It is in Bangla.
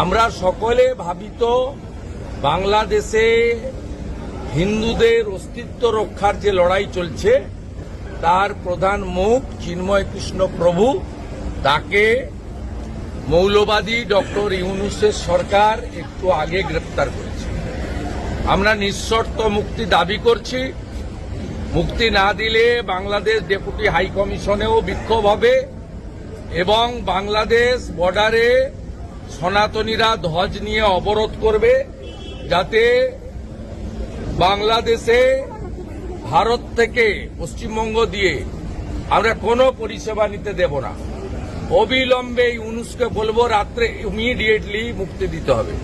আমরা সকলে ভাবিত বাংলাদেশে হিন্দুদের অস্তিত্ব রক্ষার যে লড়াই চলছে তার প্রধান মুখ চিন্ময় কৃষ্ণ প্রভু, তাকে মৌলবাদী ডক্টর ইউনূসের সরকার একটু আগে গ্রেপ্তার করেছে। আমরা নিঃশর্ত মুক্তি দাবি করছি। মুক্তি না দিলে বাংলাদেশ ডেপুটি হাই কমিশনেও বিক্ষোভ হবে এবং বাংলাদেশ বর্ডারে সনাতনীরা ধ্বজ নিয়ে অবরোধ করবে, যাতে বাংলাদেশে ভারত থেকে পশ্চিমবঙ্গ দিয়ে আমরা কোনো পরিষেবা নিতে দেব না। অবিলম্বে ইউনূসকে বলবো রাত্রে ইমিডিয়েটলি মুক্তি দিতে হবে।